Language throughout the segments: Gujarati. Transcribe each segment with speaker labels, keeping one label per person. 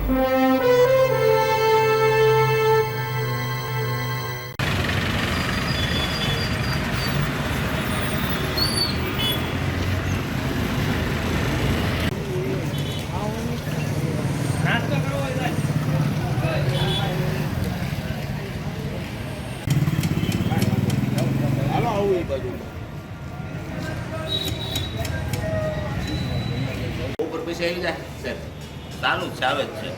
Speaker 1: ઉપર પૈસા આવી જાય સર સારું જ આવે જ છે.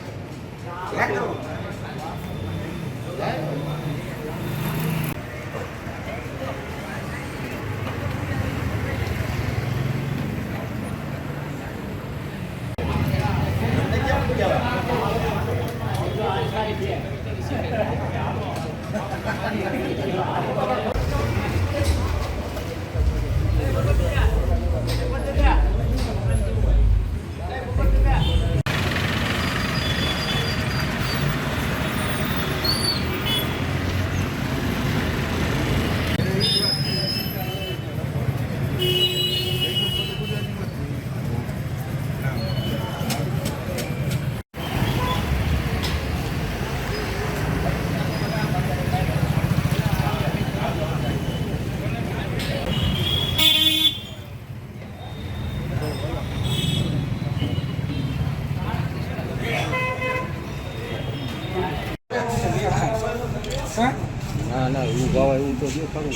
Speaker 2: ના ઊભા હોય એવું તો દેખાડું,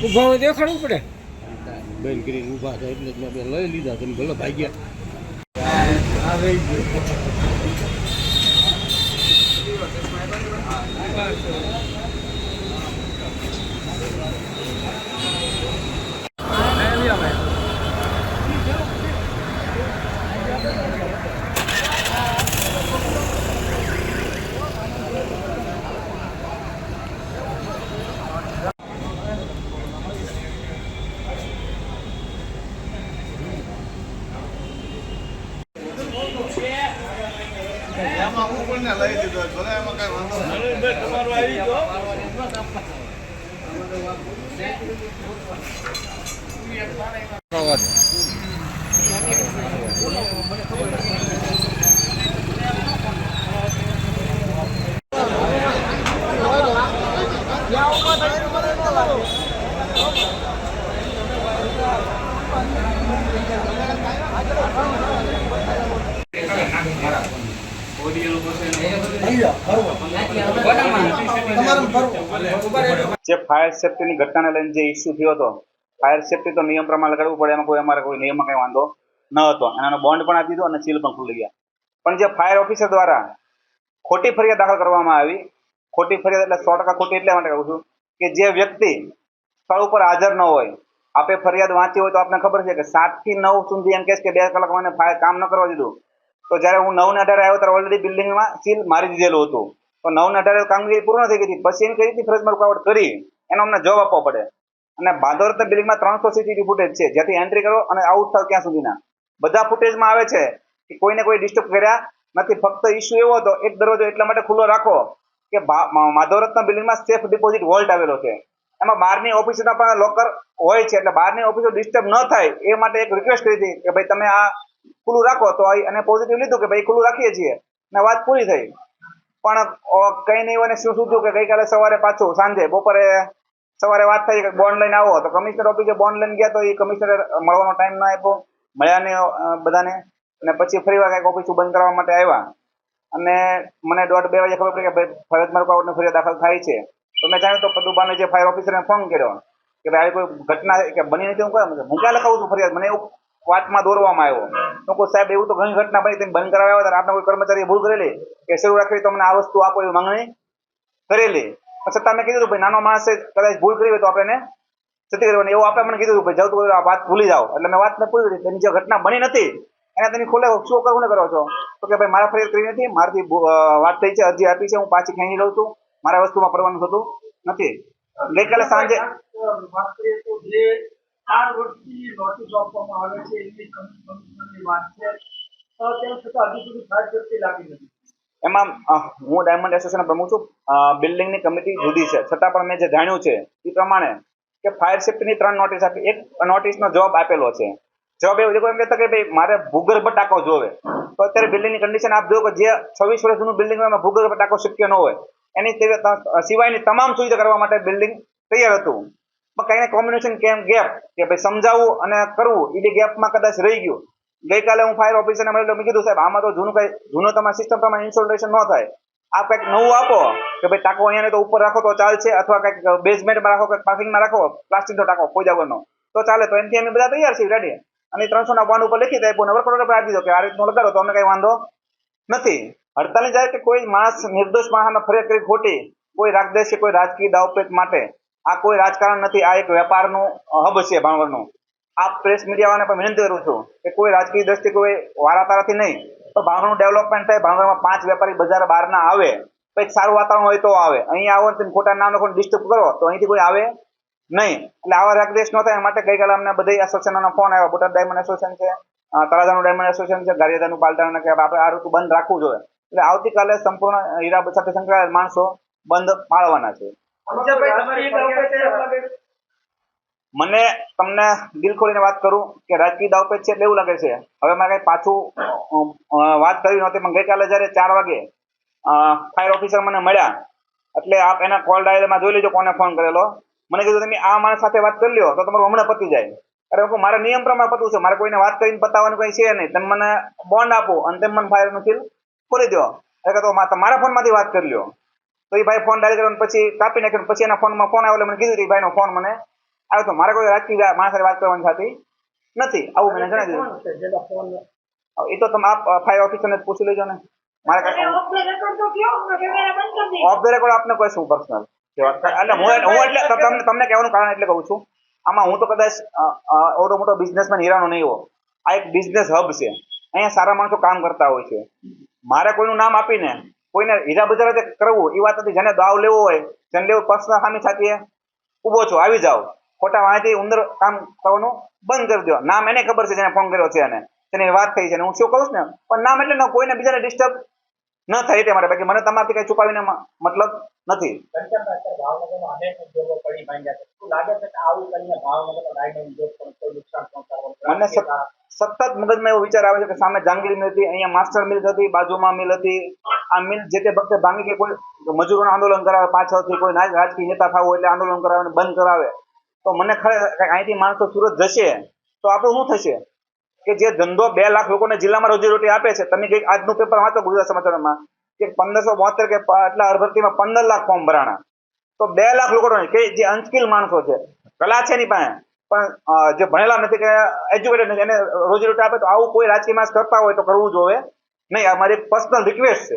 Speaker 3: ઊભા હોય દેખાડવું પડે.
Speaker 2: બેન કરીને ઊભા થાય એટલે જ મેં લઈ લીધા. તમે ભલે ભાગ્યા.
Speaker 4: લઈ દીધો ભલે એમાં કઈ વાંધો નહીં. તમારું આવી ગયો.
Speaker 5: જે ફાયર સેફ્ટીની ઘટનાને લઈને જે ઇસ્યુ થયો હતો, ફાયર સેફ્ટી તો નિયમ પ્રમાણે લગાડવું પડે, એમાં અમારે કોઈ નિયમમાં કઈ વાંધો ન હતો. એનો બોન્ડ પણ આપી દીધો અને સીલ પણ ખુલી ગયા. પણ જે ફાયર ઓફિસર દ્વારા ખોટી ફરિયાદ દાખલ કરવામાં આવી, ખોટી ફરિયાદ એટલે 100% ખોટી એટલા માટે કહું છું કે જે વ્યક્તિ સ્થળ ઉપર હાજર ન હોય, આપે ફરિયાદ વાંચી હોય તો આપને ખબર છે કે 7 થી 9 સુધી એમ કહેશ કે 2 કલાક મને ફાયર કામ ન કરવા દીધું. તો જ્યારે હું 9 ને 18 આવ્યો ત્યારે ઓલરેડી બિલ્ડિંગમાં સીલ મારી દીધેલું હતું. તો 9 ને 18 કામગીરી પૂર્ણ થઈ ગઈ હતી. પછી એમ કઈ રીતે ફરજમાં રૂકાવટ કરી એનો અમને જવાબ આપવો પડે. અને ભાદોરતા બિલ્ડિંગમાં 300 સીસીટીવી ફૂટેજ છે, જ્યાંથી એન્ટ્રી કરો અને આઉટ થાવ ત્યાં સુધીના બધા ફૂટેજમાં આવે છે કે કોઈને કોઈ ડિસ્ટર્બ કર્યા નથી. ફક્ત ઇસ્યુ એવો હતો, એક દરવાજો એટલા માટે ખુલ્લો રાખો કે માધવરત્ન બિલ્ડિંગમાં સેફ ડિપોઝિટ વોલ્ટ આવેલો છે, એમાં બહારની ઓફિસના પણ લોકર હોય છે, એટલે બહારની ઓફિસો ડિસ્ટર્બ ન થાય એ માટે એક રિક્વેસ્ટ કરી હતી કે ભાઈ તમે આ ખુલ્લું રાખો. તો અને પોઝિટિવ લીધું કે ભાઈ ખુલ્લું રાખીએ છીએ ને વાત પૂરી થઈ. પણ કઈ નહીં હોય ને શું થયું કે ગઈકાલે સવારે પાછું સાંજે બપોરે સવારે વાત થઈ કે બોન્ડ લઈને આવો, તો કમિશનર ઓફિસે બોન્ડ લઈને ગયા તો એ કમિશનરે મળવાનો ટાઈમ ના આપ્યો, મળ્યા ને બધાને. અને પછી ફરી વાર કંઈક ઓફિસ બંધ કરવા માટે આવ્યા અને મને 1:30-2 વાગે ખબર પડી કે ભાઈ ફરજમાં રૂકાવટની ફરિયાદ દાખલ થાય છે. તો મેં જાણ્યું તો પદુબાને જે ફાયર ઓફિસરને ફોન કર્યો કે ભાઈ આવી કોઈ ઘટના કે બની નથી. હું ક્યાં લખાવું છું ફરિયાદ, મને એવું વાતમાં દોરવામાં આવ્યો. તો કોઈ સાહેબ એવું તો ઘણી ઘટના બની તેમ બંધ કરાવ્યા હતા, આપણે કોઈ કર્મચારીએ ભૂલ કરેલી કે શરૂ રાખવી તો અમને આ વસ્તુ આપો એવી માંગણી કરેલી. છતાં મેં કીધું ભાઈ નાનો માણસે કદાચ ભૂલ કરી હોય તો આપણે છતી કરવાની, એવું આપણે મને કીધું ભાઈ જાવ તો આ વાત ભૂલી જાઓ. એટલે મેં વાત મેં પૂરી કરી, તેની જે ઘટના બની નથી એને તમે ખોલે શું કરવું ને કરો છો તો કે ભાઈ મારા ફરિયાદ કરી નથી, મારાથી વાત થઈ છે, અરજી આપી છે, હું પાછી ખેંચી લઉં છું, મારા વસ્તુમાં પડવાનું થતું નથી. ગઈકાલે સાંજે
Speaker 6: 4 વર્ષથી નોટિસ આપવામાં આવે છે એવી કમિશનરની વાત છે, તેમ છતાં હજી સુધી ફાયર સેફ્ટી લાગી નથી.
Speaker 5: એમાં હું ડાયમંડ એસોસિએશન પ્રમુખ છું. બિલ્ડિંગની કમિટી જુદી છે, છતાં પણ મેં જે જાણ્યું છે એ પ્રમાણે કે ફાયર સેફ્ટીની 3 નોટિસ આપી, એક નોટિસનો જવાબ આપેલો છે જવાબ એવો એમ કહેતા કે ભાઈ મારે ભૂગર્ભ ટાંકો જોવે, તો અત્યારે બિલ્ડિંગની કન્ડિશન આપ જો કે જે 26 વર્ષ જૂનું બિલ્ડિંગ એમાં ભૂગર્ભ ટાંકો શક્ય ન હોય, એની સિવાયની તમામ સુવિધા કરવા માટે બિલ્ડિંગ તૈયાર હતું. પણ કઈ કોમ્બિનેશન કેમ ગેપ કે ભાઈ સમજાવવું અને કરવું એ બે ગેપમાં કદાચ રહી ગયું. ગઈકાલે હું ફાયર ઓફિસરને મળ્યો, મેં કીધું સાહેબ આમાં તો જૂનો તમારી સિસ્ટમ પ્રમાણે ઇન્સ્ટોલેશન ન થાય, આ કંઈક નવું આપો કે ભાઈ ટાંકો અહીંયા તો ઉપર રાખો તો ચાલશે, અથવા કંઈક બેઝમેન્ટમાં રાખો, કંઈક પાર્કિંગમાં રાખો પ્લાસ્ટિકનો ટાંકો કોઈ જવાનો તો ચાલે. તો એનાથી અમે બધા તૈયાર છીએ રેડી, અને 300 બોન્ડ ઉપર લખી દે વર્ક ઓર્ડર પર આપી દો કે આ રીતનું લગાડો તો અમને કઈ વાંધો નથી. હડતાલની જાય કે કોઈ માણસ નિર્દોષ માણસને ફરિયાદ કરી ખોટી કોઈ રાગદેશ કે કોઈ રાજકીય દાવપેચ માટે, આ કોઈ રાજકારણ નથી, આ એક વેપારનું હબ છે ભાણવડનું. આ પ્રેસ મીડિયાવાળાને પણ વિનંતી કરું છું કે કોઈ રાજકીય દ્રષ્ટિ કોઈ વારાતારાથી નહીં, તો ભાણવડનું ડેવલપમેન્ટ થાય, ભાણવડમાં 5 વેપારી બજાર બહારના આવે, કંઈક સારું વાતાવરણ હોય તો આવે. અહીં આવો ને ખોટા નામ લખો ડિસ્ટર્બ કરો તો અહીંથી કોઈ આવે નહીં. એટલે આવા રાગદેશ ન થાય માટે ગઈકાલે અમને બધી એસોસિએશનોના ફોન આવ્યા. બોટાદ ડાયમંડ એસોસિએશન છે, તળાજાનું ડાયમંડ એસોસિએશન છે, ગારિયાધારનું પાલટાના કે આપણે આ ઋતુ બંધ રાખવું જોઈએ. એટલે આવતીકાલે સંપૂર્ણ હીરા સાથે સંકળાયેલ માણસો બંધ પાળવાના છે. મને તમને દિલ ખોલીને વાત કરું કે રાજકીય દાવપેચ છે એટલે એવું લાગે છે. હવે મારે કઈ પાછું વાત કરવી નહોતી, પણ ગઈકાલે જયારે 4 વાગે ફાયર ઓફિસર મને મળ્યા, એટલે આપ એના કોલ ડાયરીમાં જોઈ લેજો કોને ફોન કરેલો. મને કીધું તમે આ માણસ સાથે વાત કરી લ્યો તો તમારું હમણાં પતી જાય. અરે મારે નિયમ પ્રમાણે પતવું છે, મારે કોઈને વાત કરીને પતાવવાનું કઈ છે નહીં. તમે મને બોન્ડ આપો અને તેમ મને ફાયરનું સીલ ખોલી દો, એટલે તો મારા ફોનમાંથી વાત કરી લ્યો. તો એ ભાઈ ફોન ડાયલ કર્યો પછી કાપી નાખ્યો, પછી એના ફોનમાં ફોન આવ્યો એટલે મને કીધું એ ભાઈનો ફોન મને આવ્યો તો મારે કોઈ રાજકીય માણસ સાથે વાત કરવાની થતી નથી, આવું મને જણાવી દીધું. એ તો તમે આપ ફાયર ઓફિસરને પૂછી લેજો ને. મારે ઓફ ધ રેકોર્ડ આપને કોઈ શું પર્સનલ એટલે હું એટલે તમને કહેવાનું કારણ એટલે કહું છું, આમાં હું તો કદાચ ઓટો મોટો બિઝનેસમેન હીરાનો નહીં હો. આ એક બિઝનેસ હબ છે, અહીંયા સારા માણસો કામ કરતા હોય છે. મારે કોઈનું નામ આપીને કોઈને હીરા બજાર કરવું એ વાત નથી. જેને દાવ લેવો હોય, જેને લેવું પર્સનલ સામી સાથે ઊભો છો આવી જાઓ, ખોટા વાંચી ઉંદર કામ કરવાનું બંધ કરી દો. નામ એને ખબર છે જેને ફોન કર્યો છે અને તેની વાત થઈ છે, હું શું કહું છું ને, પણ નામ એટલે કોઈને બીજાને ડિસ્ટર્બ ન થાય તે માટે. બાકી મને તમારાથી કઈ છુપાવીને મતલબ નથી. મને સતત મગજમાં એવો વિચાર આવે છે કે સામે જાંગીરી મિલ હતી, અહીંયા માસ્ટર મિલ હતી, બાજુમાં મિલ હતી. આ મિલ જે તે વખતે ભાંગી કે કોઈ મજૂરોનું આંદોલન કરાવે, પાછળથી કોઈ રાજકીય નેતા થવું એટલે આંદોલન કરાવે બંધ કરાવે, તો મને ખરેખર અહીંથી માણસો સુરત જશે તો આપણું શું થશે કે જે ધંધો 2 લાખ લોકોને જિલ્લામાં રોજીરોટી આપે છે. તમે કંઈક આજનું પેપર વાંચો ગુજરાત સમાચારમાં કે 1572 કે એટલા ભરતીમાં 15 લાખ ફોર્મ ભરાણા, તો 2 લાખ લોકો કે જે અનસ્કિલ માણસો છે, કલા છે એની પાસે પણ જે ભણેલા નથી કે એજ્યુકેટેડ નથી, એને રોજીરોટી આપે. તો આવું કોઈ રાજકીય માણસ કરતા હોય તો કરવું જોઈએ નહીં. આ મારી પર્સનલ રિક્વેસ્ટ છે.